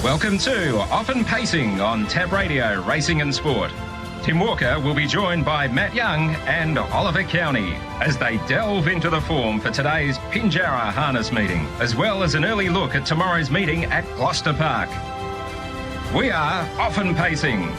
Welcome to Often Pacing on Tab Radio Racing and Sport. Tim Walker will be joined by Matt Young and Oliver Cownie as they delve into the form for today's Pinjarra harness meeting, as well as an early look at tomorrow's meeting at Gloucester Park. We are Often Pacing.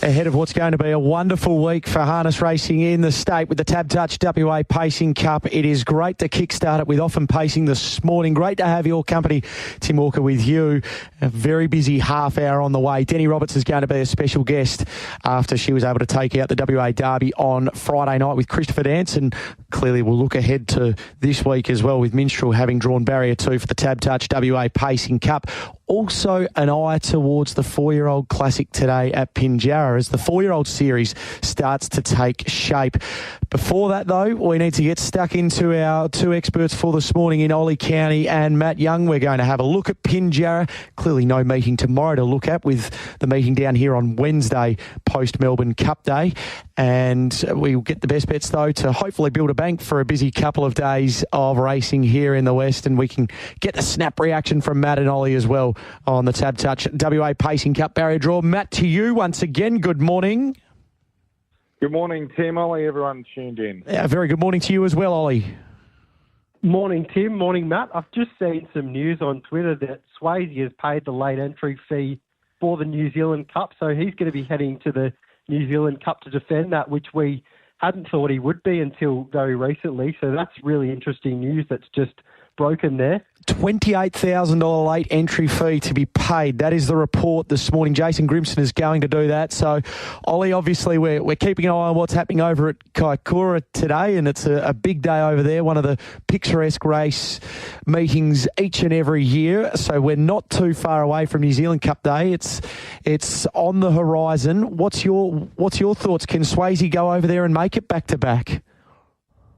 Ahead of what's going to be a wonderful week for harness racing in the state with the Tab Touch WA Pacing Cup. It is great to kickstart it with Often Pacing this morning. Great to have your company, Tim Walker, with you. A very busy half hour on the way. Deni Roberts is going to be a special guest after she was able to take out the WA Derby on Friday night with Christopher Dance, and clearly we'll look ahead to this week as well with Minstrel having drawn barrier 2 for the Tab Touch WA Pacing Cup. Also an eye towards the 4-year-old classic today at Pinjarra as the 4-year-old series starts to take shape. Before that, though, we need to get stuck into our two experts for this morning in Ollie Cownie and Matt Young. We're going to have a look at Pinjarra. Clearly no meeting tomorrow to look at with the meeting down here on Wednesday post-Melbourne Cup Day. And we'll get the best bets, though, to hopefully build a bank for a busy couple of days of racing here in the West. And we can get the snap reaction from Matt and Ollie as well on the Tab Touch WA Pacing Cup barrier draw. Matt, to you once again, good morning. Good morning, Tim. Ollie, everyone tuned in. Yeah, very good morning to you as well, Ollie. Morning, Tim. Morning, Matt. I've just seen some news on Twitter that Swayze has paid the late entry fee for the New Zealand Cup, so he's going to be heading to the New Zealand Cup to defend that, which we hadn't thought he would be until very recently. So that's really interesting news that's just broken there. $28,000 late entry fee to be paid. That is the report this morning. Jason Grimson is going to do that. So, Ollie, obviously we're keeping an eye on what's happening over at Kaikoura today, and it's a big day over there, one of the picturesque race meetings each and every year. So we're not too far away from New Zealand Cup Day. It's on the horizon. What's your thoughts? Can Swayze go over there and make it back to back?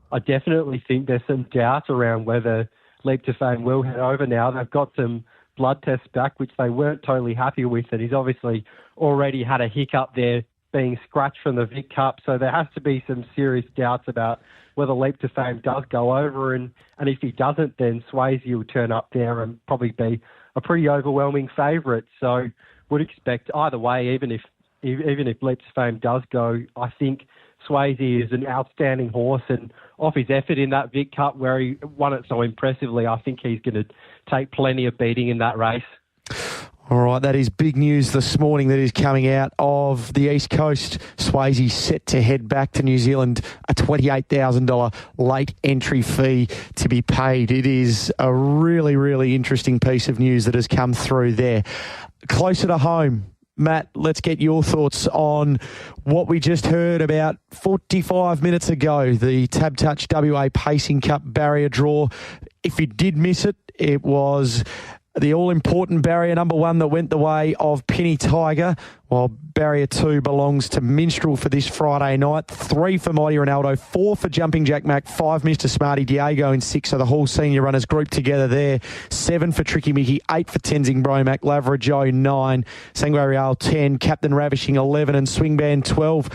I definitely think there's some doubt around whether Leap to Fame will head over now. They've got some blood tests back, which they weren't totally happy with, and he's obviously already had a hiccup there being scratched from the Vic Cup, so there has to be some serious doubts about whether Leap to Fame does go over, and if he doesn't, then Swayze will turn up there and probably be a pretty overwhelming favourite. So would expect either way, even if Leap to Fame does go, I think Swayze is an outstanding horse, and off his effort in that Vic Cup where he won it so impressively, I think he's going to take plenty of beating in that race. All right, that is big news this morning that is coming out of the East Coast. Swayze set to head back to New Zealand, a $28,000 late entry fee to be paid. It is a really, really interesting piece of news that has come through there. Closer to home, Matt, let's get your thoughts on what we just heard about 45 minutes ago, the Tab Touch WA Pacing Cup barrier draw. If you did miss it, it was the all-important barrier number 1 that went the way of Penny Tiger, while barrier 2 belongs to Minstrel for this Friday night. 3 for Mighty Ronaldo, 4 for Jumping Jack Mac, 5 Mr. Smarty, Diego in 6, so the whole senior runners grouped together there. 7 for Tricky Mickey, 8 for Tenzing Bromac, Lavra Joe 9, Sangway Real 10, Captain Ravishing 11 and Swingband 12.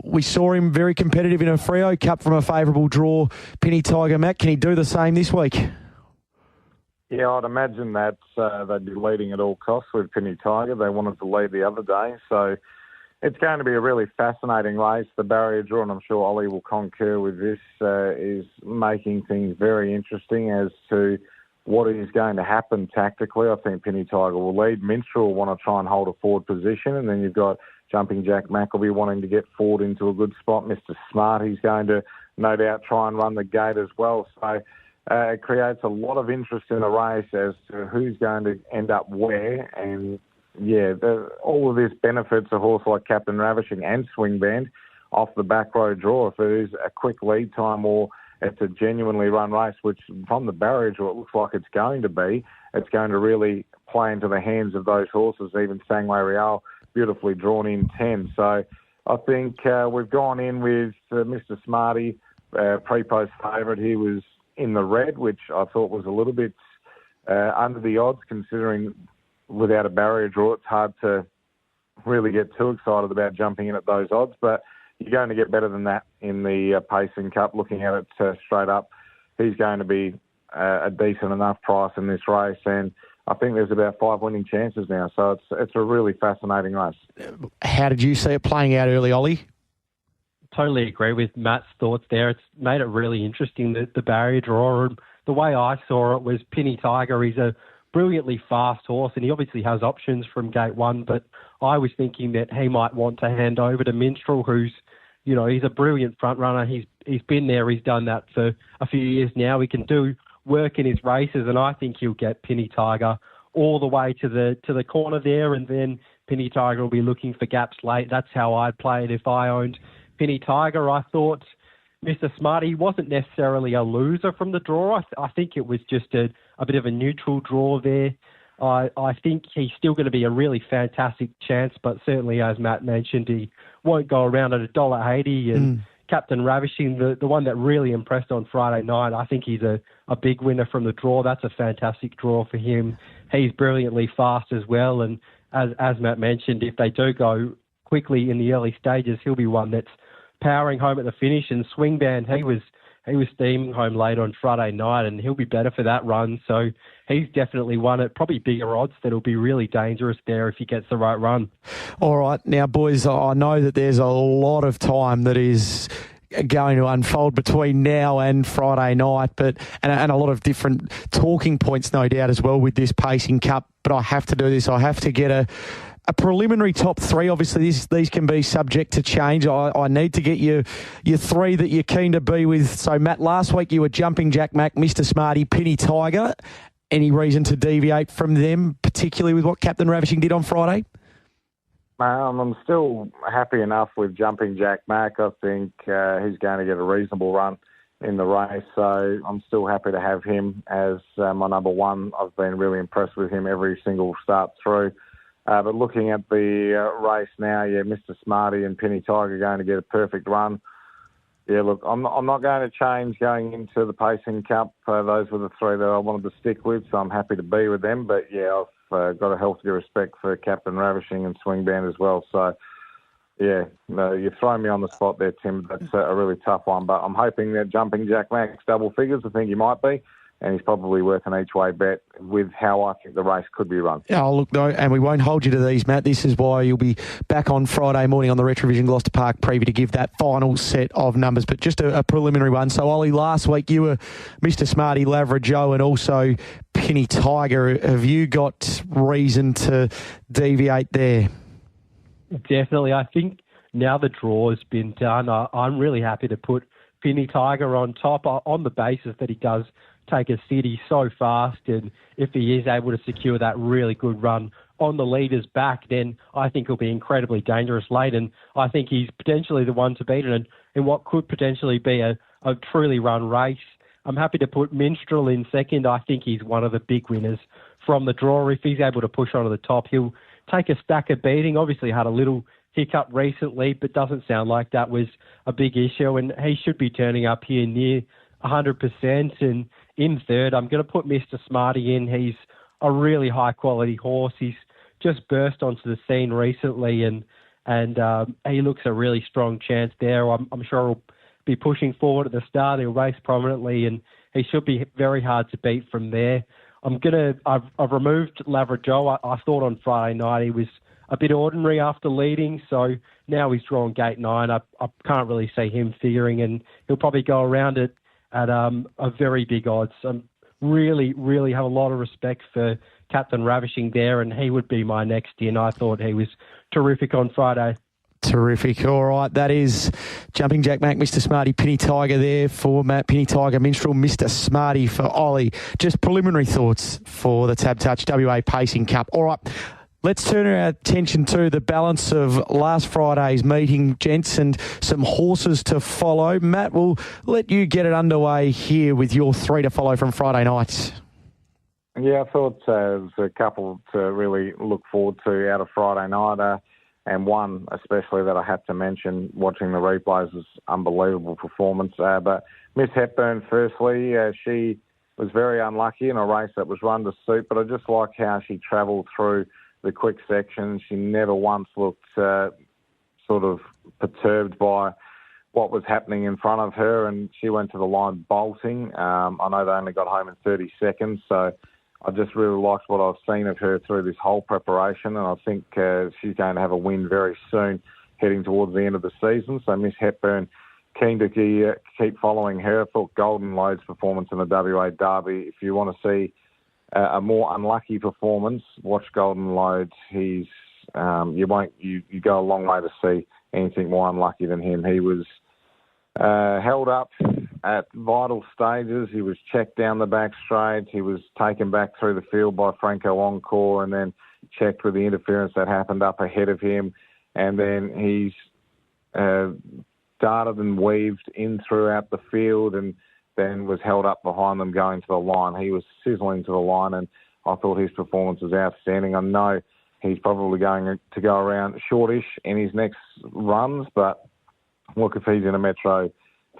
We saw him very competitive in a Freo Cup from a favourable draw. Penny Tiger, Matt, can he do the same this week? Yeah, I'd imagine that they'd be leading at all costs with Penny Tiger. They wanted to lead the other day. So it's going to be a really fascinating race. The barrier draw, and I'm sure Ollie will concur with this, is making things very interesting as to what is going to happen tactically. I think Penny Tiger will lead. Minstrel will want to try and hold a forward position, and then you've got Jumping Jack Mac will be wanting to get forward into a good spot. Mr. Smart, he's going to no doubt try and run the gate as well. So it creates a lot of interest in the race as to who's going to end up where. And, yeah, all of this benefits a horse like Captain Ravishing and Swingband off the back row draw. If it is a quick lead time or it's a genuinely run race, which from the barrier draw it looks like it's going to be, it's going to really play into the hands of those horses, even Sangway Real, beautifully drawn in 10. So I think we've gone in with Mr. Smarty, pre-post favourite. He was in the red, which I thought was a little bit under the odds, considering without a barrier draw, it's hard to really get too excited about jumping in at those odds. But you're going to get better than that in the Pacing Cup. Looking at it straight up, he's going to be a decent enough price in this race. And I think there's about 5 winning chances now. So it's a really fascinating race. How did you see it playing out early, Ollie? Totally agree with Matt's thoughts there. It's made it really interesting, the barrier draw. And the way I saw it was Penny Tiger. He's a brilliantly fast horse, and he obviously has options from gate one, but I was thinking that he might want to hand over to Minstrel, who's, he's a brilliant front runner. He's been there. He's done that for a few years now. He can do work in his races, and I think he'll get Penny Tiger all the way to the corner there, and then Penny Tiger will be looking for gaps late. That's how I'd play it if I owned Penny Tiger. I thought Mr. Smarty wasn't necessarily a loser from the draw. I think it was just a bit of a neutral draw there. I think he's still going to be a really fantastic chance, but certainly, as Matt mentioned, he won't go around at $1.80. And Captain Ravishing, the one that really impressed on Friday night, I think he's a big winner from the draw. That's a fantastic draw for him. He's brilliantly fast as well. And as Matt mentioned, if they do go quickly in the early stages, he'll be one that's powering home at the finish. And Swing Band, he was steaming home late on Friday night, and he'll be better for that run. So he's definitely one at probably bigger odds that'll be really dangerous there if he gets the right run. All right. Now, boys, I know that there's a lot of time that is going to unfold between now and Friday night, but and a lot of different talking points, no doubt, as well with this Pacing Cup. But I have to do this. I have to get a preliminary top three. Obviously, these can be subject to change. I need to get your three that you're keen to be with. So, Matt, last week you were Jumping Jack Mac, Mr. Smarty, Penny Tiger. Any reason to deviate from them, particularly with what Captain Ravishing did on Friday? I'm still happy enough with Jumping Jack Mac. I think he's going to get a reasonable run in the race, so I'm still happy to have him as my number one. I've been really impressed with him every single start through. But looking at the race now, Mr. Smarty and Penny Tiger are going to get a perfect run. Yeah, look, I'm not going to change going into the Pacing Cup. Those were the three that I wanted to stick with, so I'm happy to be with them. But, I've got a healthy respect for Captain Ravishing and Swing Band as well. So, you've thrown me on the spot there, Tim. That's a really tough one. But I'm hoping that Jumping Jack Mac's double figures. I think he might be. And he's probably worth an each-way bet with how I think the race could be run. Yeah, look, no, and we won't hold you to these, Matt. This is why you'll be back on Friday morning on the Retrovision Gloucester Park preview to give that final set of numbers. But just a preliminary one. So, Ollie, last week you were Mr. Smarty, Lavra Joe, and also Penny Tiger. Have you got reason to deviate there? Definitely. I think now the draw has been done, I'm really happy to put Penny Tiger on top on the basis that he does take a city so fast, and if he is able to secure that really good run on the leader's back, then I think he'll be incredibly dangerous late, and I think he's potentially the one to beat it in what could potentially be a truly run race. I'm happy to put Minstrel in second. I think he's one of the big winners from the draw. If he's able to push onto the top, he'll take a stack of beating. Obviously had a little hiccup recently, but doesn't sound like that was a big issue, and he should be turning up here near 100%. And in third, I'm going to put Mr. Smarty in. He's a really high-quality horse. He's just burst onto the scene recently, and he looks a really strong chance there. I'm sure he'll be pushing forward at the start. He'll race prominently, and he should be very hard to beat from there. I've removed Lavra Joe. I thought on Friday night he was a bit ordinary after leading, so now he's drawn gate 9. I can't really see him figuring, and he'll probably go around it at a very big odds. Really, really have a lot of respect for Captain Ravishing there, and he would be my next in. I thought he was terrific on Friday. Terrific. All right, that is Jumping Jack Mac, Mr. Smarty, Penny Tiger there for Matt, Penny Tiger, Minstrel, Mr. Smarty for Ollie. Just preliminary thoughts for the Tab Touch WA Pacing Cup. All right, let's turn our attention to the balance of last Friday's meeting, gents, and some horses to follow. Matt, we'll let you get it underway here with your three to follow from Friday night. Yeah, I thought there's a couple to really look forward to out of Friday night. And one especially that I have to mention, watching the replays, was unbelievable performance. But Miss Hepburn, firstly, she was very unlucky in a race that was run to suit, but I just like how she travelled through the quick section. She never once looked sort of perturbed by what was happening in front of her, and she went to the line bolting. I know they only got home in 30 seconds, so I just really liked what I've seen of her through this whole preparation, and I think she's going to have a win very soon heading towards the end of the season. So Miss Hepburn, keen to keep following her. I thought Golden Lode's performance in the WA Derby, if you want to see a more unlucky performance, watch Golden Lode. You go a long way to see anything more unlucky than him. He was held up at vital stages. He was checked down the back straight. He was taken back through the field by Franco Encore and then checked with the interference that happened up ahead of him. And then he's darted and weaved in throughout the field and then was held up behind them going to the line. He was sizzling to the line, and I thought his performance was outstanding. I know he's probably going to go around shortish in his next runs, but look, if he's in a Metro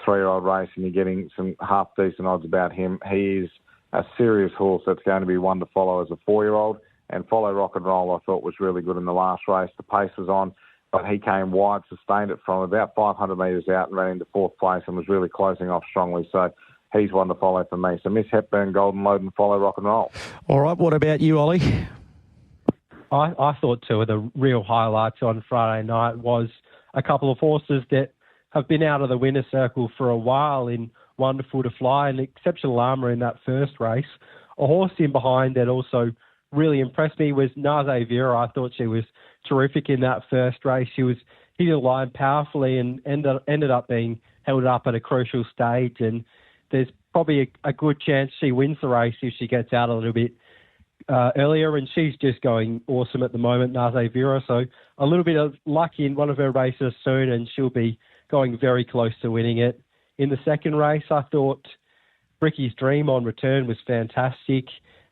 3-year-old race and you're getting some half-decent odds about him, he is a serious horse that's going to be one to follow as a 4-year-old. And Follow Rock and Roll I thought was really good in the last race. The pace was on, but he came wide, sustained it from about 500 metres out and ran into fourth place and was really closing off strongly. So he's one to follow for me. So Miss Hepburn, Golden Lode and Follow Rock and Roll. All right, what about you, Ollie? I thought two of the real highlights on Friday night was a couple of horses that have been out of the winner's circle for a while in Wonderful to Fly and Exceptional Armour in that first race. A horse in behind that also really impressed me was Naze Vera. I thought she was terrific in that first race. She was hitting the line powerfully and ended up being held up at a crucial stage. And there's probably a good chance she wins the race if she gets out a little bit earlier. And she's just going awesome at the moment, Naze Vera. So a little bit of luck in one of her races soon, and she'll be going very close to winning it. In the second race, I thought Bricky's Dream on return was fantastic.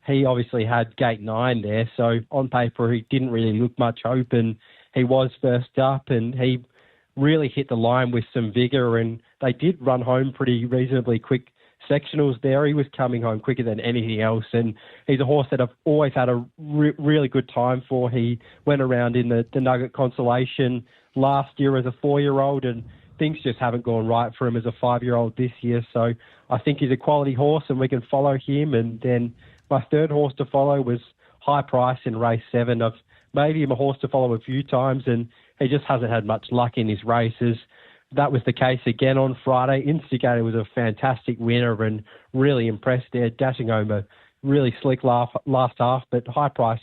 He obviously had gate 9 there, so on paper he didn't really look much hope, and he was first up, and he really hit the line with some vigour, and they did run home pretty reasonably quick sectionals there. He was coming home quicker than anything else, and he's a horse that I've always had a really good time for. He went around in the Nugget Consolation last year as a 4-year-old, and things just haven't gone right for him as a 5-year-old this year. So I think he's a quality horse and we can follow him. And then my third horse to follow was High Price in race 7. I've made him a horse to follow a few times and he just hasn't had much luck in his races. That was the case again on Friday. Instigator was a fantastic winner and really impressed there, dashing home a really slick last half. But High Price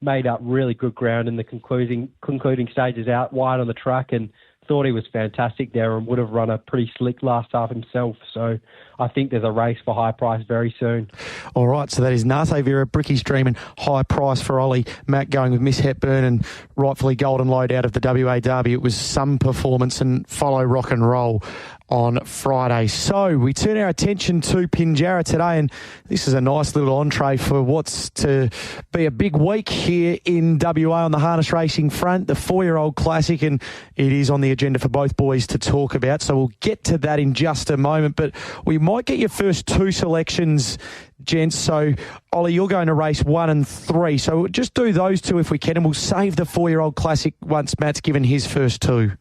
made up really good ground in the concluding stages out wide on the track and thought he was fantastic there and would have run a pretty slick last half himself. So I think there's a race for High Price very soon. All right, so that is Naze Vera, Bricky's Dream and High Price for Ollie. Matt going with Miss Hepburn and rightfully Golden Lode out of the WA Derby. It was some performance and Follow Rock and Roll on Friday. So we turn our attention to Pinjarra today, and this is a nice little entree for what's to be a big week here in WA on the harness racing front, the 4-year-old classic, and it is on the agenda for both boys to talk about. So we'll get to that in just a moment, but we might get your first 2 selections, gents. So, Ollie, you're going to race 1 and 3. So just do those 2 if we can, and we'll save the 4-year-old classic once Matt's given his first 2.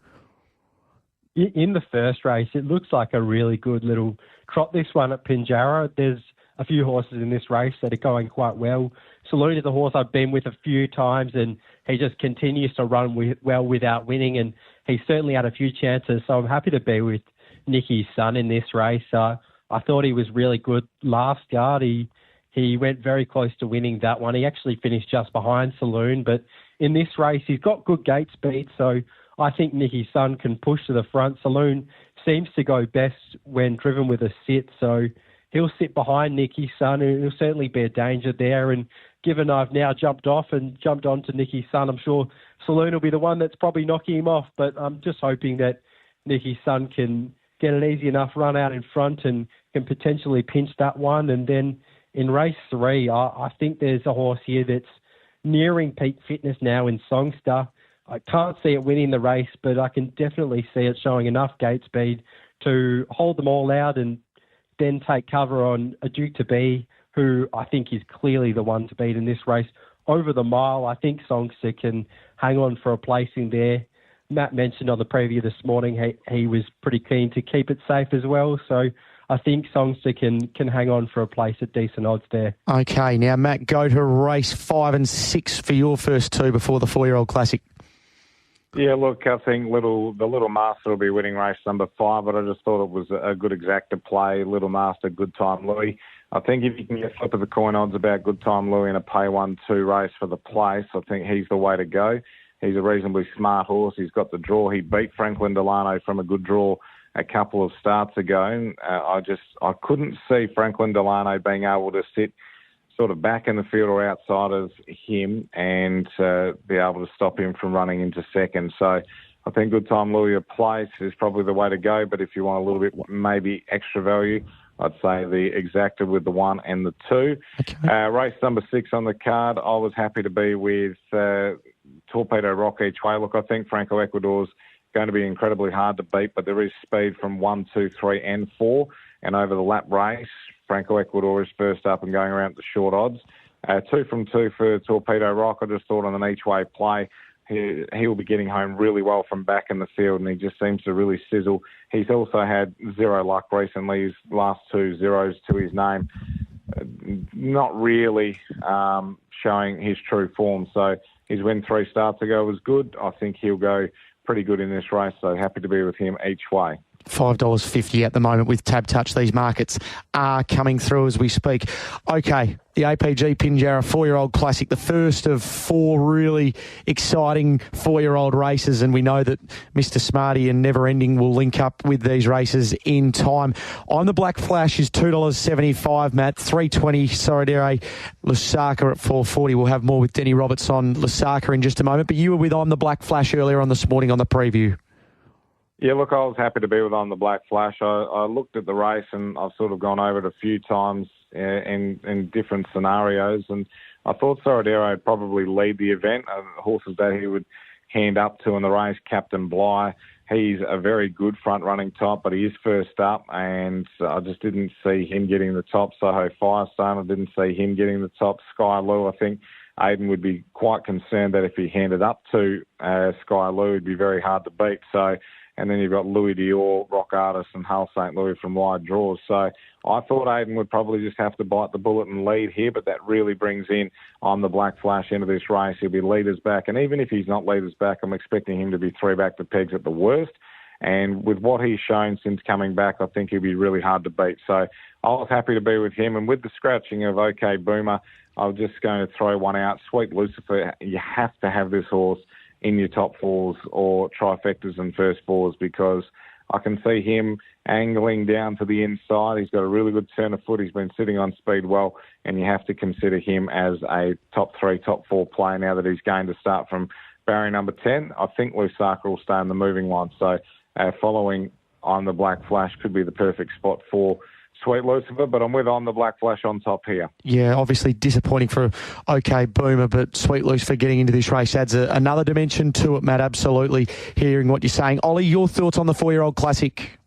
In the first race, it looks like a really good little trot, this one at Pinjarra. There's a few horses in this race that are going quite well. Saloon is a horse I've been with a few times, and he just continues to run well without winning, and he's certainly had a few chances. So I'm happy to be with Nicky's Son in this race. I thought he was really good last yard. He went very close to winning that one. He actually finished just behind Saloon, but in this race, he's got good gate speed, so I think Nicky's Son can push to the front. Saloon seems to go best when driven with a sit, so he'll sit behind Nicky's Son, and he'll certainly be a danger there. And given I've now jumped off and jumped on to Nicky's Son, I'm sure Saloon will be the one that's probably knocking him off, but I'm just hoping that Nicky's Son can get an easy enough run out in front and can potentially pinch that one. And then in race 3, I think there's a horse here that's nearing peak fitness now in Songster. I can't see it winning the race, but I can definitely see it showing enough gate speed to hold them all out and then take cover on a Duke to Be, who I think is clearly the one to beat in this race. Over the mile, I think Songster can hang on for a placing there. Matt mentioned on the preview this morning he was pretty keen to keep it safe as well. So I think Songster can hang on for a place at decent odds there. Okay, now, Matt, go to race 5 and 6 for your first two before the 4-year-old Classic. Yeah, look, I think the Little Master will be winning race number 5, but I just thought it was a good exacta play. Little Master, Good Time Louis. I think if you can get flip of the coin odds about Good Time Louis in a pay 1-2 race for the place, I think he's the way to go. He's a reasonably smart horse. He's got the draw. He beat Franklin Delano from a good draw a couple of starts ago. And I couldn't see Franklin Delano being able to sit sort of back in the field or outside of him and be able to stop him from running into second. So I think Good Time Louis a place is probably the way to go. But if you want a little bit maybe extra value, I'd say the exacta with the 1 and the 2. Okay. Race number 6 on the card, I was happy to be with Torpedo Rock each way. Look, I think Franco Ecuador's going to be incredibly hard to beat, but there is speed from 1, 2, 3 and 4. And over the lap race, Franco Ecuador is first up and going around the short odds. 2 from 2 for Torpedo Rock. I just thought on an each-way play, he will be getting home really well from back in the field, and he just seems to really sizzle. He's also had 0 luck recently. His last 2 zeros to his name, not really showing his true form. So his win 3 starts ago was good. I think he'll go pretty good in this race, so happy to be with him each way. $5.50 at the moment with Tab Touch. These markets are coming through as we speak. Okay, the APG Pinjarra 4-year-old Classic, the first of 4 really exciting 4-year-old races, and we know that Mr. Smarty and Never Ending will link up with these races in time. On the Black Flash is $2.75, Matt. $3.20 Sorodere Lusaka at $4.40. We'll have more with Deni Roberts on Lusaka in just a moment, but you were with On the Black Flash earlier on this morning on the preview. Yeah, look, I was happy to be with On the Black Flash. I looked at the race and I've sort of gone over it a few times in different scenarios, and I thought Sorodero would probably lead the event. Horses that he would hand up to in the race, Captain Bligh. He's a very good front-running top, but he is first up, and I just didn't see him getting the top. Soho Firestone, I didn't see him getting the top. Sky Lou, I think Aidan would be quite concerned that if he handed up to Sky Lou, it'd be very hard to beat. So, and then you've got Louis Dior, Rock Artist and Hull St. Louis from wide draws. So I thought Aidan would probably just have to bite the bullet and lead here, but that really brings in On the Black Flash into this race. He'll be leaders back, and even if he's not leaders back, I'm expecting him to be 3 back to pegs at the worst. And with what he's shown since coming back, I think he'll be really hard to beat. So I was happy to be with him. And with the scratching of OK Boomer, I was just going to throw one out. Sweet Lucifer, you have to have this horse in your top 4s or trifectas and first 4s, because I can see him angling down to the inside. He's got a really good turn of foot. He's been sitting on speed well, and you have to consider him as a top 3, top 4 player now that he's going to start from barrier number 10. I think Lusaka will stay in the moving line. So following On the Black Flash could be the perfect spot for Sweet Lucifer, but I'm with On the Black Flash on top here. Yeah, obviously disappointing for OK Boomer, but Sweet Lucifer getting into this race adds another dimension to it, Matt. Absolutely hearing what you're saying. Ollie, your thoughts on the 4-year-old Classic?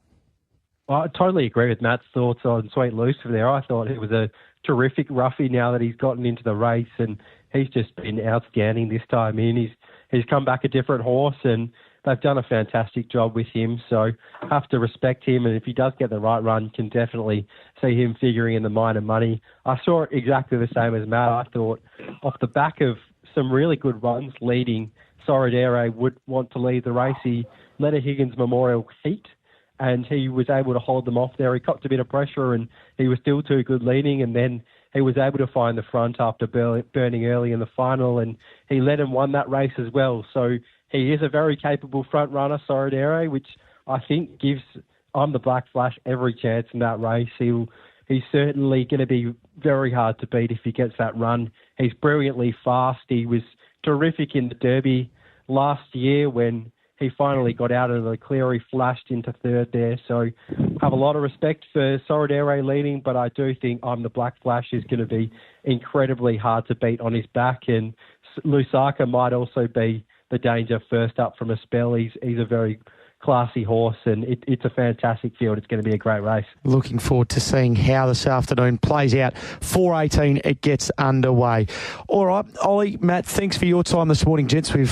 Well, I totally agree with Matt's thoughts on Sweet Lucifer there. I thought he was a terrific roughie now that he's gotten into the race, and he's just been outstanding this time in. He's come back a different horse, and they've done a fantastic job with him, so have to respect him. And if he does get the right run, can definitely see him figuring in the minor money. I saw it exactly the same as Matt. I thought off the back of some really good runs leading, Sorodere would want to lead the race. He led a Higgins Memorial heat, and he was able to hold them off there. He copped a bit of pressure, and he was still too good leading, and then he was able to find the front after burning early in the final, and he led and won that race as well. So he is a very capable front runner, Sorodere, which I think gives On the Black Flash every chance in that race. He's certainly going to be very hard to beat if he gets that run. He's brilliantly fast. He was terrific in the Derby last year when he finally got out of the clear. He flashed into third there. So have a lot of respect for Sorodere leading, but I do think On the Black Flash is going to be incredibly hard to beat on his back. And Lusaka might also be the danger first up from a spell. He's a very classy horse, and it's a fantastic field. It's going to be a great race. Looking forward to seeing how this afternoon plays out. 4:18, it gets underway. All right, Ollie, Matt, thanks for your time this morning, gents. We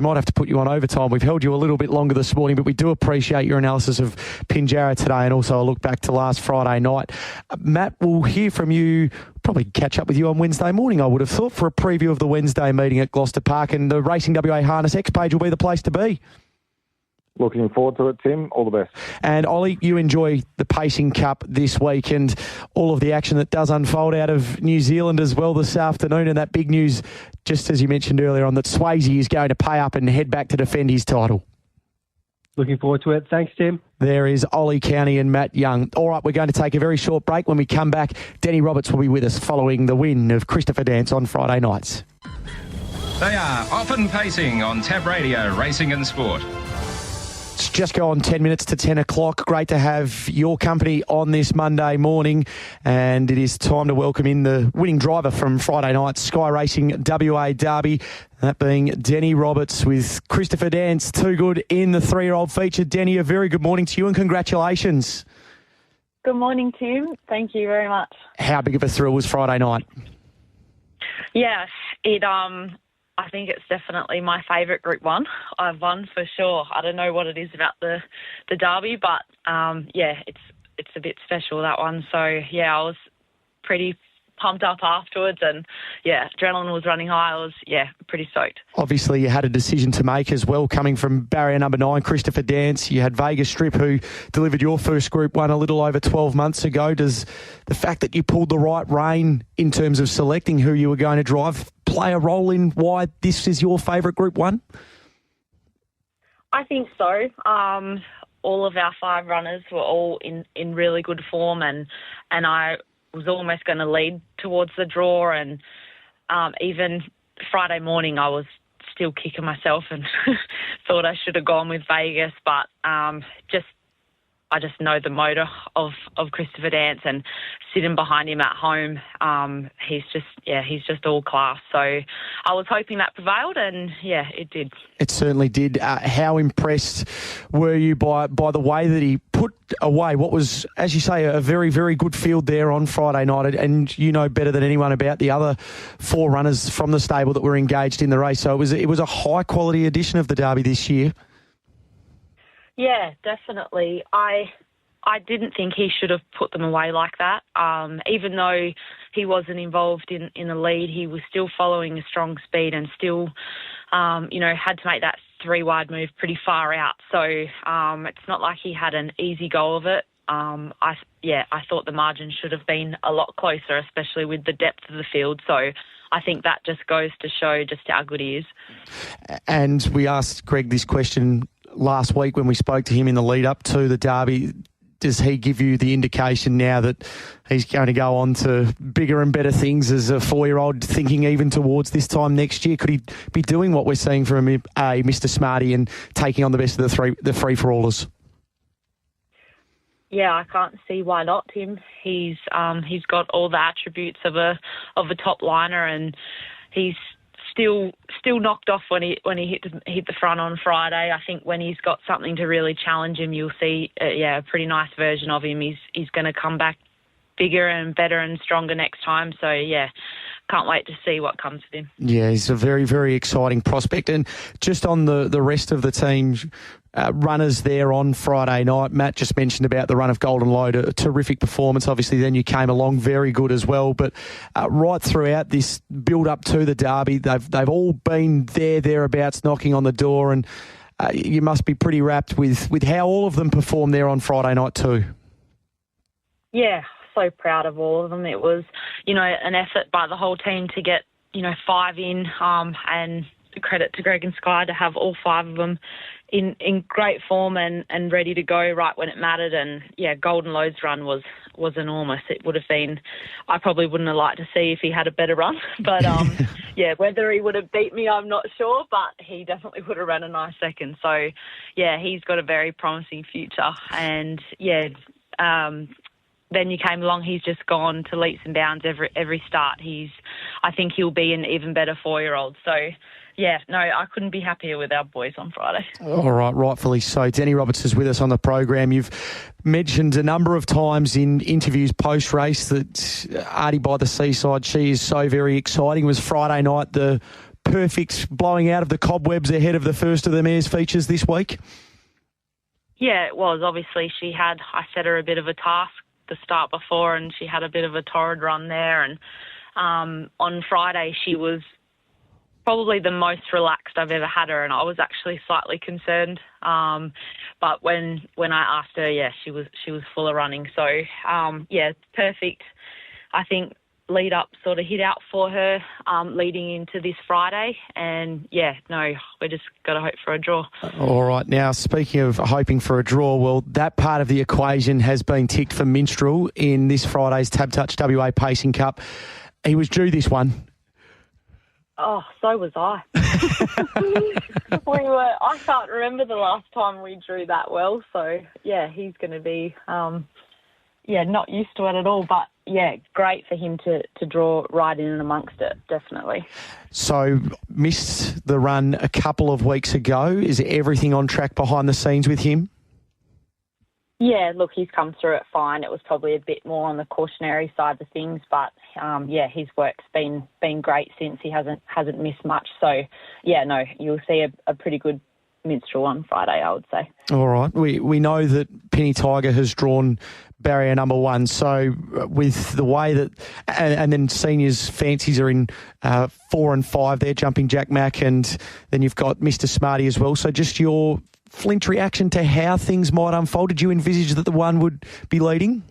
might have to put you on overtime. We've held you a little bit longer this morning, but we do appreciate your analysis of Pinjarra today and also a look back to last Friday night. Matt, we'll hear from you, probably catch up with you on Wednesday morning, I would have thought, for a preview of the Wednesday meeting at Gloucester Park, and the Racing WA Harness X page will be the place to be. Looking forward to it, Tim. All the best. And Ollie, you enjoy the Pacing Cup this week and all of the action that does unfold out of New Zealand as well this afternoon, and that big news, just as you mentioned earlier on, that Swayze is going to pay up and head back to defend his title. Looking forward to it. Thanks, Tim. There is Ollie Cownie and Matt Young. All right, we're going to take a very short break. When we come back, Deni Roberts will be with us following the win of Christopher Dance on Friday nights. They are Often Pacing on Tab Radio, Racing and Sport. It's just gone 10 minutes to 10 o'clock. Great to have your company on this Monday morning. And it is time to welcome in the winning driver from Friday night's Sky Racing WA Derby, that being Deni Roberts with Christopher Dance. Too good in the 3-year-old feature. Deni, a very good morning to you and congratulations. Good morning, Tim. Thank you very much. How big of a thrill was Friday night? Yeah, I think it's definitely my favourite Group 1. I've won for sure. I don't know what it is about the Derby, but it's a bit special, that one. So yeah, I was pretty pumped up afterwards, and yeah, adrenaline was running high. I was pretty stoked. Obviously, you had a decision to make as well, coming from barrier number 9, Christopher Dance. You had Vegas Strip, who delivered your first Group 1 a little over 12 months ago. Does the fact that you pulled the right rein in terms of selecting who you were going to drive play a role in why this is your favourite Group 1? I think so. All of our 5 runners were all in really good form, and I was almost going to lead towards the draw, and even Friday morning I was still kicking myself and thought I should have gone with Vegas, but I just know the motor of Christopher Dance, and sitting behind him at home, he's just all class. So I was hoping that prevailed, and yeah, it did. It certainly did. How impressed were you by the way that he put away what was, as you say, a very, very good field there on Friday night? And you know better than anyone about the other 4 runners from the stable that were engaged in the race. So it was a high quality edition of the Derby this year. Yeah, definitely. I didn't think he should have put them away like that. Even though he wasn't involved in the lead, he was still following a strong speed and still, had to make that 3-wide move pretty far out. So it's not like he had an easy go of it. I thought the margin should have been a lot closer, especially with the depth of the field. So I think that just goes to show just how good he is. And we asked Greg this question last week when we spoke to him in the lead up to the Derby. Does he give you the indication now that he's going to go on to bigger and better things as a 4-year-old, thinking even towards this time next year? Could he be doing what we're seeing from Mr. Smarty and taking on the best of the free-for-allers? Yeah, I can't see why not, Tim. He's got all the attributes of a top liner, and he's still knocked off when he hit the front on Friday. I think when he's got something to really challenge him, you'll see a pretty nice version of him. He's going to come back bigger and better and stronger next time. So yeah, can't wait to see what comes with him. Yeah, he's a very, very exciting prospect. And just on the rest of the team's runners there on Friday night, Matt just mentioned about the run of Golden Load, a terrific performance. Obviously, then you came along very good as well. But right throughout this build-up to the Derby, they've all been thereabouts knocking on the door, and you must be pretty rapt with how all of them performed there on Friday night too. Yeah, so proud of all of them. It was, an effort by the whole team to get, 5 in, and credit to Greg and Sky to have all 5 of them in great form and ready to go right when it mattered. And yeah, Golden Load's run was enormous. It would have been, I probably wouldn't have liked to see if he had a better run, but yeah, whether he would have beat me, I'm not sure, but he definitely would have run a nice second. So yeah, he's got a very promising future, and yeah, then you came along, he's just gone to leaps and bounds every start. I think he'll be an even better 4-year-old. So, yeah, no, I couldn't be happier with our boys on Friday. All right, rightfully so. Deni Roberts is with us on the program. You've mentioned a number of times in interviews post-race that Artie by the Seaside, she is so very exciting. It was Friday night, the perfect blowing out of the cobwebs ahead of the first of the mares features this week? Yeah, it was. Obviously, I set her a bit of a task the start before, and she had a bit of a torrid run there. And on Friday, she was probably the most relaxed I've ever had her, and I was actually slightly concerned. But when I asked her, yeah, she was full of running. So perfect. I think lead up sort of hit out for her leading into this Friday, and we just got to hope for a draw. All right, now speaking of hoping for a draw, well, that part of the equation has been ticked for Minstrel in this Friday's Tab Touch WA Pacing Cup. He was due this one. Oh, so was I. I can't remember the last time we drew that well, so yeah, he's going to be not used to it at all, but yeah, great for him to draw right in and amongst it, definitely. So, missed the run a couple of weeks ago. Is everything on track behind the scenes with him? Yeah, look, he's come through it fine. It was probably a bit more on the cautionary side of things, but his work's been great since. He hasn't missed much. So, yeah, no, you'll see a pretty good minstrel on Friday, I would say. All right. We know that Penny Tiger has drawn barrier number 1. So with the way that, and then seniors fancies are in 4 and 5, they're jumping Jack Mack, and then you've got Mr. Smarty as well. So just your flinch reaction to how things might unfold. Did you envisage that the one would be leading?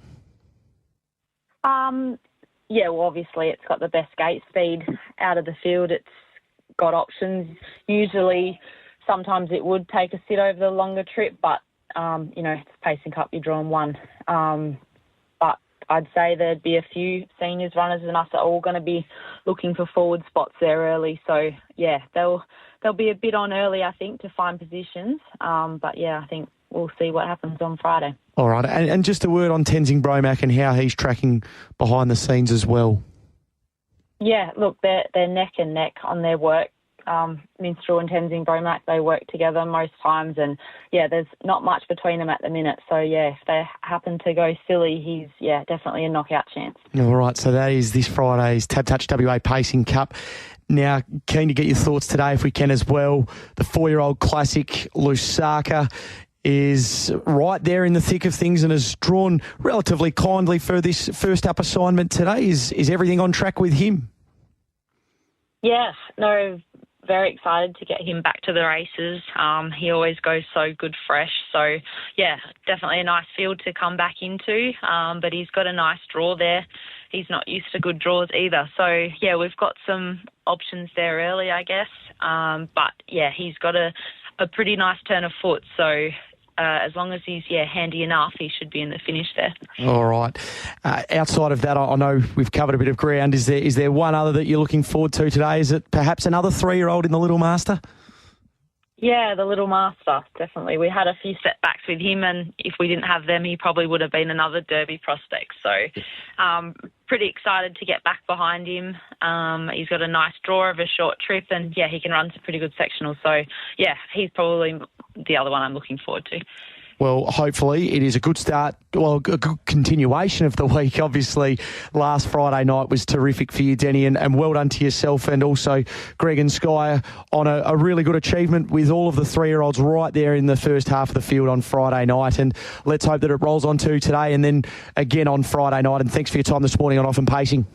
Yeah, well, obviously it's got the best gate speed out of the field. It's got options. Usually, sometimes it would take a sit over the longer trip, but, it's Pacing Cup, you're drawing 1. But I'd say there'd be a few seniors runners and us are all going to be looking for forward spots there early. So, yeah, they'll be a bit on early, I think, to find positions. But, yeah, I think we'll see what happens on Friday. All right. And just a word on Tenzing Bromack and how he's tracking behind the scenes as well. Yeah, look, they're neck and neck on their work. Minstrel and Tenzing Bromack, they work together most times, and yeah, there's not much between them at the minute. So yeah, if they happen to go silly, he's definitely a knockout chance. All right, so that is this Friday's Tab Touch WA Pacing Cup. Now, keen to get your thoughts today, if we can as well. The 4-year-old classic Lusaka is right there in the thick of things and has drawn relatively kindly for this first up assignment today. Is everything on track with him? Yeah, no, very excited to get him back to the races. He always goes so good fresh. So, yeah, definitely a nice field to come back into. But he's got a nice draw there. He's not used to good draws either. So, yeah, we've got some options there early, I guess. But, yeah, he's got a pretty nice turn of foot. So, as long as he's handy enough, he should be in the finish there. All right. Outside of that, I know we've covered a bit of ground. Is there one other that you're looking forward to today? Is it perhaps another 3-year-old in the Little Master? Yeah, the Little Master, definitely. We had a few setbacks with him, and if we didn't have them, he probably would have been another Derby prospect. So pretty excited to get back behind him. He's got a nice draw of a short trip, and, yeah, he can run some pretty good sectionals. So, yeah, he's probably the other one I'm looking forward to. Well, hopefully it is a good start, a good continuation of the week. Obviously, last Friday night was terrific for you, Deni, and well done to yourself and also Greg and Sky on a really good achievement with all of the 3-year-olds right there in the first half of the field on Friday night. And let's hope that it rolls on to today and then again on Friday night. And thanks for your time this morning on Off and Pacing.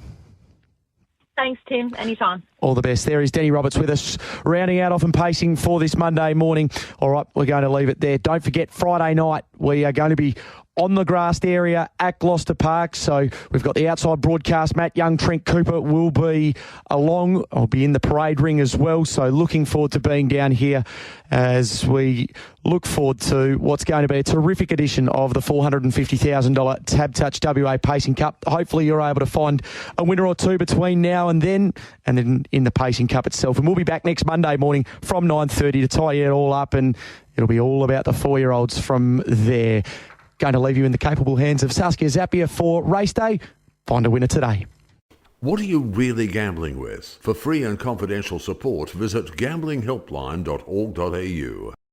Thanks, Tim. Anytime. All the best. There is Deni Roberts with us, rounding out Off and Pacing for this Monday morning. All right, we're going to leave it there. Don't forget, Friday night, we are going to be on the grassed area at Gloucester Park. So we've got the outside broadcast. Matt Young, Trent Cooper will be along. I'll be in the parade ring as well. So looking forward to being down here as we look forward to what's going to be a terrific edition of the $450,000 Tab Touch WA Pacing Cup. Hopefully you're able to find a winner or two between now and then in the Pacing Cup itself. And we'll be back next Monday morning from 9:30 to tie it all up, and it'll be all about the 4-year-olds from there. Going to leave you in the capable hands of Saskia Zapier for race day. Find a winner today. What are you really gambling with? For free and confidential support, visit gamblinghelpline.org.au.